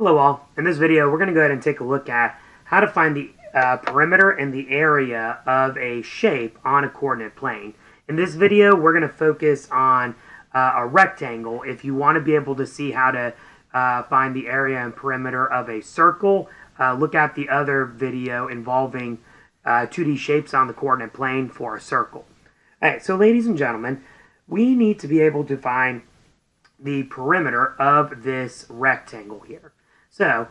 Hello all. In this video we're going to go ahead and take a look at how to find the perimeter and the area of a shape on a coordinate plane. In this video we're going to focus on a rectangle. If you want to be able to see how to find the area and perimeter of a circle, look at the other video involving 2D shapes on the coordinate plane for a circle. Alright, so ladies and gentlemen, we need to be able to find the perimeter of this rectangle here. So,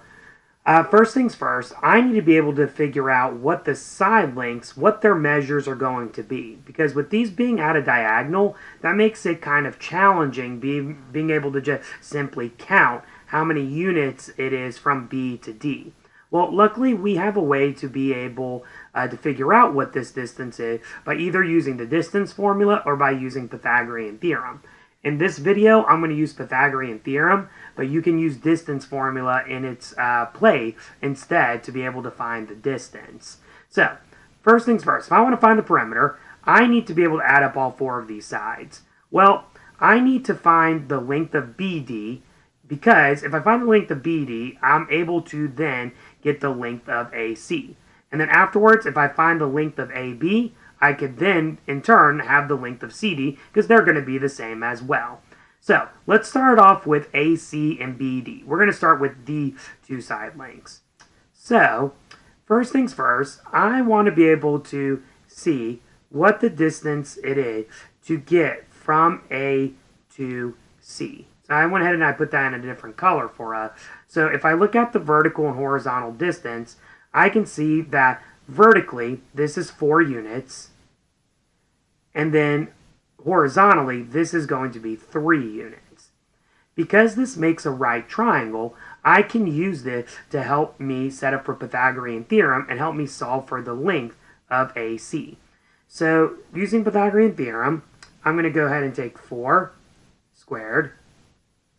first things first, I need to be able to figure out what the side lengths, what their measures are going to be. Because with these being at a diagonal, that makes it kind of challenging being able to just simply count how many units it is from B to D. Well, luckily we have a way to be able to figure out what this distance is by either using the distance formula or by using Pythagorean theorem. In this video, I'm going to use Pythagorean theorem, but you can use distance formula in its place instead to be able to find the distance. So, first things first, if I want to find the perimeter, I need to be able to add up all four of these sides. Well, I need to find the length of BD, because if I find the length of BD, I'm able to then get the length of AC. And then afterwards, if I find the length of AB, I could then, in turn, have the length of CD, because they're going to be the same as well. So, let's start off with AC and BD. We're going to start with the two side lengths. So, first things first, I want to be able to see what the distance it is to get from A to C. So, I went ahead and I put that in a different color for us. So, if I look at the vertical and horizontal distance, I can see that vertically, this is 4 units. And then horizontally, this is going to be 3 units. Because this makes a right triangle, I can use this to help me set up for Pythagorean theorem and help me solve for the length of AC. So, using Pythagorean theorem, I'm going to go ahead and take 4 squared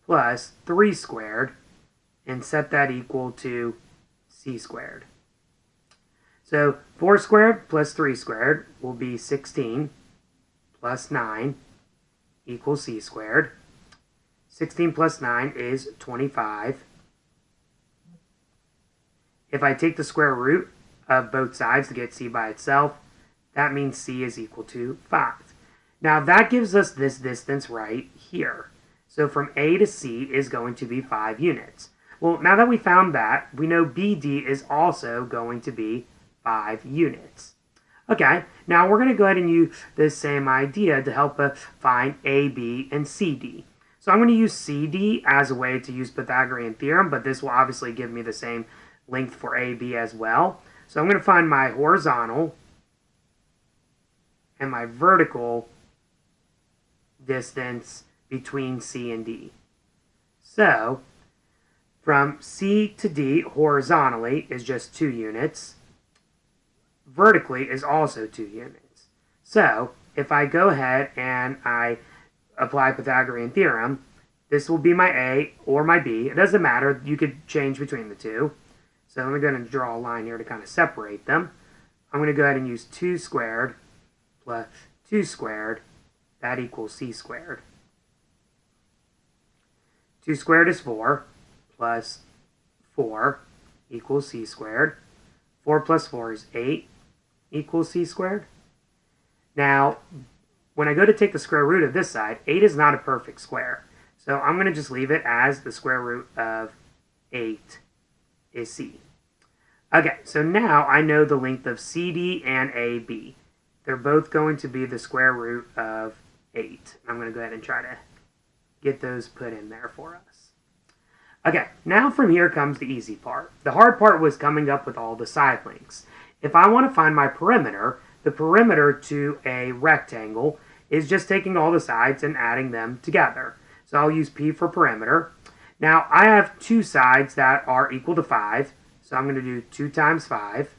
plus 3 squared and set that equal to C squared. So, 4 squared plus 3 squared will be 16. Plus 9 equals C squared. 16 plus 9 is 25. If I take the square root of both sides to get C by itself, that means C is equal to 5. Now that gives us this distance right here. So from A to C is going to be 5 units. Well, now that we found that, we know BD is also going to be 5 units. Okay, now we're going to go ahead and use this same idea to help us find AB and CD. So I'm going to use CD as a way to use Pythagorean theorem, but this will obviously give me the same length for AB as well. So I'm going to find my horizontal and my vertical distance between C and D. So from C to D horizontally is just 2 units. Vertically is also 2 units. So, if I go ahead and I apply Pythagorean theorem, this will be my A or my B. It doesn't matter. You could change between the two. So, let me go ahead and draw a line here to kind of separate them. I'm going to go ahead and use 2 squared plus 2 squared. That equals C squared. 2 squared is 4 plus 4 equals C squared. 4 plus 4 is 8. Equals C squared. Now, when I go to take the square root of this side, 8 is not a perfect square. So I'm going to just leave it as the square root of 8 is C. Okay, so now I know the length of CD and AB. They're both going to be the square root of 8. I'm going to go ahead and try to get those put in there for us. Okay, now from here comes the easy part. The hard part was coming up with all the side lengths. If I want to find my perimeter, the perimeter to a rectangle is just taking all the sides and adding them together. So I'll use P for perimeter. Now I have 2 sides that are equal to 5. So I'm going to do 2 times 5.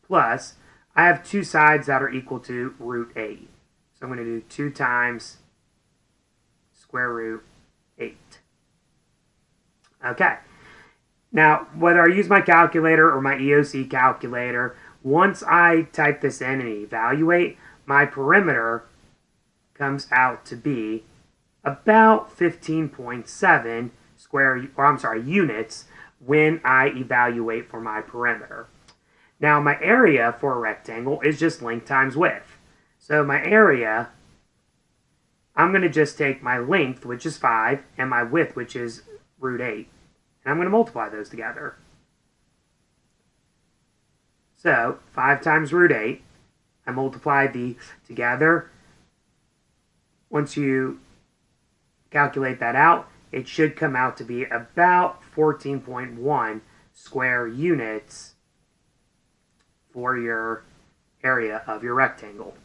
Plus, I have 2 sides that are equal to root 8. So I'm going to do 2 times square root 8. Okay. Now, whether I use my calculator or my EOC calculator, once I type this in and evaluate, my perimeter comes out to be about 15.7 units when I evaluate for my perimeter. Now my area for a rectangle is just length times width. So my area, I'm going to just take my length, which is 5, and my width, which is root 8. And I'm going to multiply those together. So 5 times root 8, I multiply the together. Once you calculate that out, it should come out to be about 14.1 square units for your area of your rectangle.